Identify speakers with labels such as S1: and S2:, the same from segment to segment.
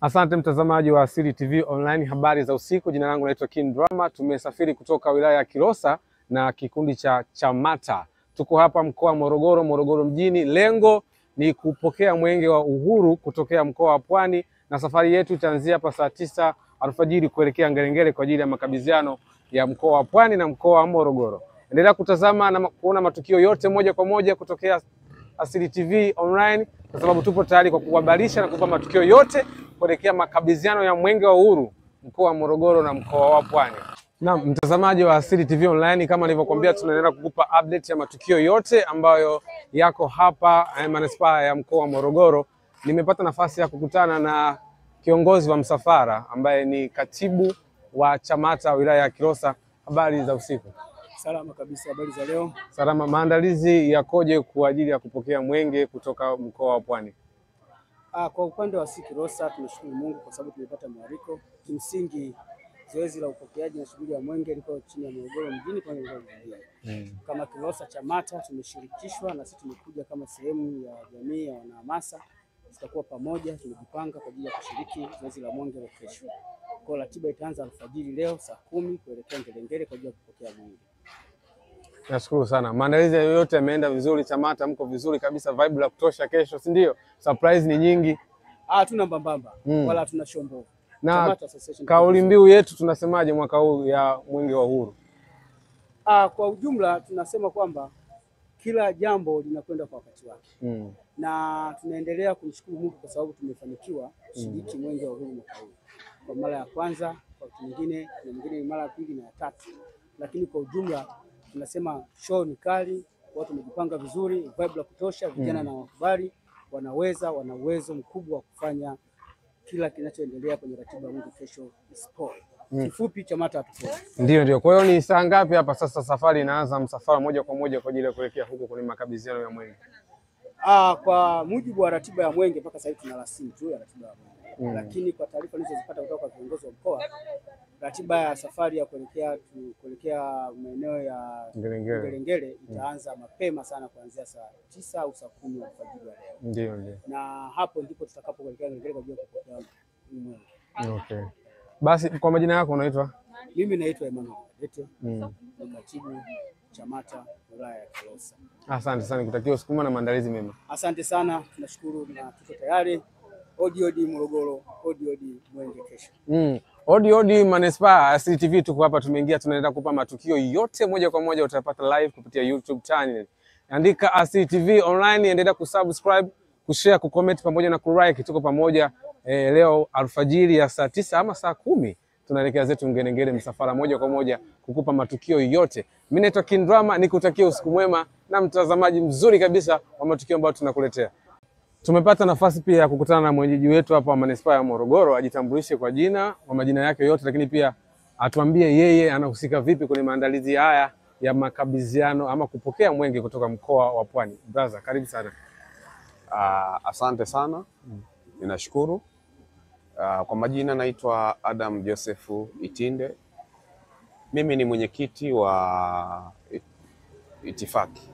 S1: Asante mtazamaji wa Asili TV Online, habari za usiku. Jina langu naitwa Kindrama. Tumesafiri kutoka wilaya ya Kilosa na kikundi cha Chamata. Tuko hapa mkoa wa Morogoro mjini. Lengo ni kupokea mwenge wa uhuru kutokea mkoa wa Pwani, na safari yetu itaanzia hapa saa 9 alfajiri kuelekea Ngerengere kwa ajili ya makabidhiano ya mkoa wa Pwani na mkoa wa Morogoro. Endelea kutazama na kuona matukio yote moja kwa moja kutokea Asili TV Online, kwa sababu tupo tayari kwa kuhabarisha na kupa matukio yote kuelekea makabidhiano ya mwenge wa uhuru mkoa wa Morogoro na mkoa wa Pwani. Naam, mtazamaji wa Asili TV Online, kama nilivyokuambia, tunaendelea kukupa update ya matukio yote ambayo yako hapa manispaa ya mkoa wa Morogoro. Nimepata nafasi ya kukutana na kiongozi wa msafara ambaye ni katibu wa Chamata wilaya ya Kilosa. Habari za usiku.
S2: Salama kabisa, habari za leo?
S1: Salama. Maandalizi yakoje kwa ajili ya kupokea mwenge kutoka mkoa wa Pwani?
S2: Kwa upande wa Kilosa tunashukuru Mungu kwa sababu tumepata mwaliko. Kimsingi zoezi la upokeaji na shughuli ya mwenge liko chini ya Morogoro mjini kwa Morogoro mjini. Kama Kilosa Chamata tumeshirikishwa na sisi tumekuja kama sehemu ya jamii ya wanahamasa. Tutakuwa pamoja, tumejipanga kwa ajili ya kushiriki zoezi la mwenge la kesho. Kwa ratiba itaanza alfajiri leo saa 10 kuelekea Ngerengere kwa ajili ya kupokea mwenge.
S1: Nashukuru sana. Maandalizi yote yameenda vizuri, Chamata mko vizuri kabisa, vibe la kutosha kesho, si ndio? Surprise ni nyingi.
S2: Hatuna mbambamba wala hatuna shombo.
S1: Na kauli mbiu yetu tunasemaje mwaka huu ya mwenge wa uhuru?
S2: Kwa ujumla tunasema kwamba kila jambo linakwenda kwa wakati wake. Na tunaendelea kumshukuru Mungu kwa sababu tumefanikiwa kushiriki mwenge wa uhuru mwaka huu. Kwa mara ya kwanza, kwa mwingine ni mara ya pili na ya tatu. Lakini kwa ujumla tunasema show ni kali, watu wamejipanga vizuri, vibe la kutosha, vijana na wakubali, wana uwezo mkubwa wa kufanya kila kinachoendelea kwenye ratiba ya mwenge kesho sport. Kifupi Chamata tupo.
S1: Ndio. Kwa hiyo ni saa ngapi hapa sasa safari inaanza, msafara moja kwa moja kwa ajili ya kuelekea huko kwenye makabidhiano ya mwenge?
S2: Kwa mujibu wa ratiba ya mwenge mpaka sasa hivi tuna rasimu tu ya ratiba ya mwenge. Lakini kwa taarifa nilizozipata kutoka kwa viongozi wa mkoa, ratiba ya safari ya kuelekea maeneo ya Ngerengere itaanza mapema sana kuanzia saa 9 au saa 10 alfajiri leo.
S1: Ndio.
S2: Na hapo ndipo tutakapoelekea Ngerengere kwa ajili ya kupokea mwenge.
S1: Okay. Basi kwa majina yako unaitwa?
S2: Mimi naitwa Emmanuel Dete, ni katibu Chamata wilaya ya Kilosa.
S1: Asante sana, kutakia usiku mwema na maandalizi mema.
S2: Asante sana, tunashukuru na tuko tayari. Odi Morogoro, odi mwenge kesho.
S1: Odi manispaa. Asili TV tuko hapa, tumeingia, tunaenda kupa matukio yote moja kwa moja, utapata live kupitia YouTube channel. Andika Asili TV Online, endelea kusubscribe, kushare, kucomment pamoja na kulike. Tuko pamoja leo alfajiri ya saa 9 ama saa 10 tunaelekea zetu Ngerengere, msafara moja kwa moja kukupa matukio yote. Mimi naitwa Kindrama, nikutakia usiku mwema na mtazamaji mzuri kabisa wa matukio ambayo tunakuletea. Tumepata nafasi pia ya kukutana na mwenyeji wetu hapa wa manispaa ya Morogoro. Ajitambulishe kwa jina, kwa majina yake yote, lakini pia atuambie yeye anahusika vipi kwenye maandalizi haya ya makabidhiano ama kupokea mwenge kutoka mkoa wa Pwani. Brother, karibu sana.
S3: Asante sana. Ninashukuru. Kwa majina naitwa Adam Joseph Itinde. Mimi ni mwenyekiti wa itifaki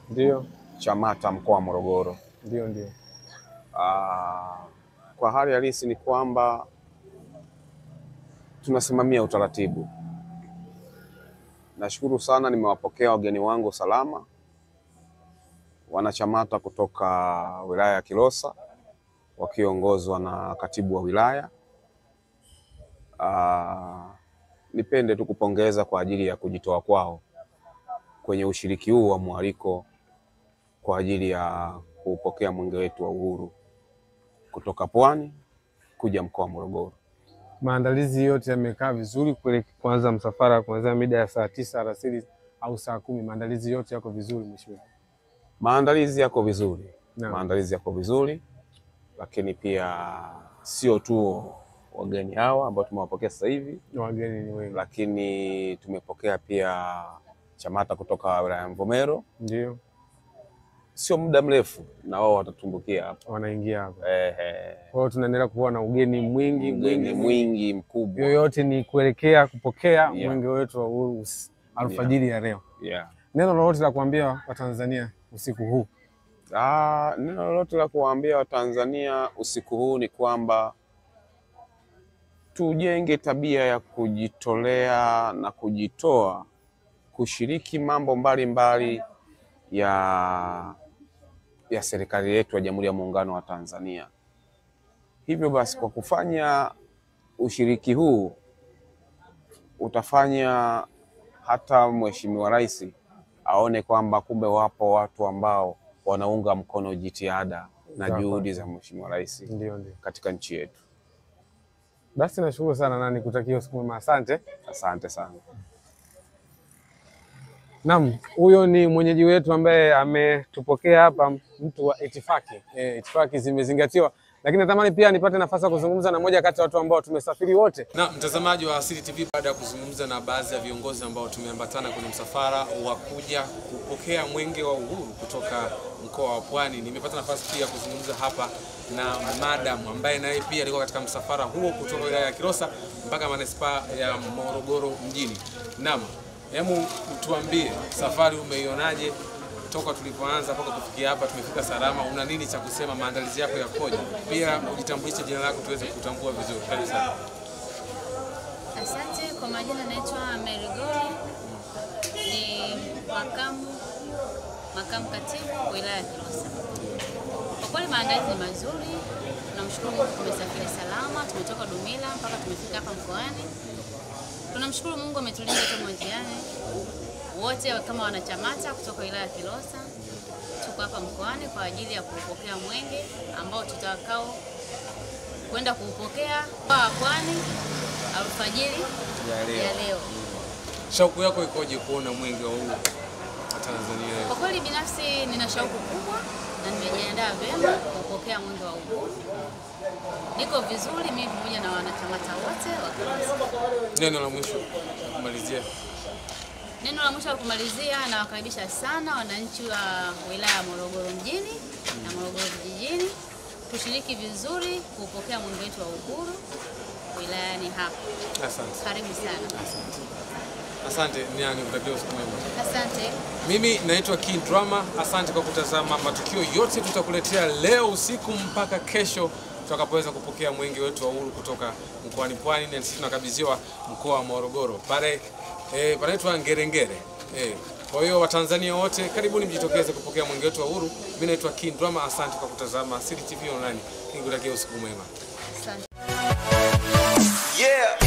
S1: Ndio
S3: Chamata mkoa wa Morogoro.
S1: Ndio.
S3: Kwa hali halisi ni kwamba tunasimamia utaratibu. Nashukuru sana, nimewapokea wageni wangu salama, wanachamata kutoka wilaya ya Kilosa wakiongozwa na katibu wa wilaya. Nipende tu kupongeza kwa ajili ya kujitoa kwao kwenye ushiriki huu wa mwaliko kwa ajili ya kupokea mwenge wetu wa uhuru kutoka Pwani kuja mkoa wa Morogoro.
S1: Maandalizi yote yamekaa vizuri kuanza msafara kuanzia mida ya saa 9 alasiri au saa 10? Maandalizi yote yako vizuri mheshimiwa?
S3: Maandalizi yako vizuri.
S1: No.
S3: Maandalizi yako vizuri, lakini pia sio tu wageni hawa ambao tumewapokea sasa hivi,
S1: wageni ni wengi,
S3: lakini tumepokea pia Chamata kutoka wilaya ya Mvomero.
S1: Ndio.
S3: Sio muda mrefu na wao watatumbukia hapa,
S1: wanaingia hapa. Kwa hiyo tunaendelea kuwa na ugeni mwingi
S3: mkubwa.
S1: Yoyote ni kuelekea kupokea mwenge wetu wa uhuru alfajiri ya leo. Neno lolote la kuambia Watanzania usiku huu?
S3: Neno lolote la kuambia Watanzania usiku huu ni kwamba tujenge tabia ya kujitolea na kujitoa kushiriki mambo mbalimbali ya serikali yetu ya Jamhuri ya Muungano wa Tanzania. Hivyo basi, kwa kufanya ushiriki huu utafanya hata Mheshimiwa Rais aone kwamba kumbe wapo watu ambao wanaunga mkono jitihada na juhudi za Mheshimiwa Rais katika nchi yetu.
S1: Basi nashukuru sana na nikutakia usiku mwema. Asante.
S3: Asante sana.
S1: Naam, huyo ni mwenyeji wetu ambaye ametupokea hapa, mtu wa itifaki. Itifaki zimezingatiwa. Lakini natamani pia nipate nafasi ya kuzungumza na moja kati ya watu ambao tumesafiri wote. Na mtazamaji wa Asili TV, baada ya kuzungumza na baadhi ya viongozi ambao tumeambatana kwenye msafara wa kuja kupokea mwenge wa uhuru kutoka mkoa wa Pwani, nimepata nafasi pia kuzungumza hapa na madam ambaye naye pia alikuwa katika msafara huo kutoka wilaya ya Kilosa mpaka manispaa ya Morogoro mjini. Naam, hebu tuambie safari umeionaje? Toka tulipoanza mpaka kufikia hapa tumefika salama, una nini cha kusema? Maandalizi yako yakoje? Pia ujitambulishe jina lako tuweze kutambua vizuri. Karibu sana.
S4: Asante. Kwa majina naitwa Mary Goli, ni makamu katibu wilaya ya Kilosa. Kwa kweli maandalizi ni mazuri, tunamshukuru Mungu, tumesafiri salama, tumetoka Dumila mpaka tumefika hapa mkoani. Tunamshukuru Mungu ametulinda tu njiani. Wote kama wanachamata kutoka wilaya ya Kilosa tuko hapa mkoani kwa ajili ya kupokea mwenge ambao tutakao kwenda kuupokea kwa Pwani alfajiri ya leo.
S1: Shauku yako ikoje kuona mwenge wa uhuru wa Tanzania?
S4: Kwa kweli binafsi nina shauku kubwa na nimejiandaa vyema kupokea mwenge wa uhuru. Niko vizuri mimi pamoja na wanachamata wote wa Kilosa.
S1: Neno la mwisho kumalizia.
S4: Neno la mwisho kumalizia, na wakaribisha sana wananchi wa wilaya ya Morogoro mjini na Morogoro vijijini tushiriki vizuri kupokea mwenge wetu wa uhuru wilayani hapa.
S1: Asante.
S4: Karibu sana.
S1: Asante. Niani kutakia usiku mwema.
S4: Asante.
S1: Mimi naitwa King Drama. Asante kwa kutazama. Matukio yote tutakuletea leo usiku mpaka kesho tutakapoweza kupokea mwenge wetu wa uhuru kutoka mkoani Pwani, na sisi tunakabidhiwa mkoa wa Morogoro. Pale panaitwa Ngerengere. Kwa hiyo Watanzania wote karibuni mjitokeze kupokea mwenge wetu wa uhuru. Mimi naitwa King Drama. Asante kwa kutazama Asili TV Online. Nikutakia usiku mwema.
S4: Asante.
S5: Yeah.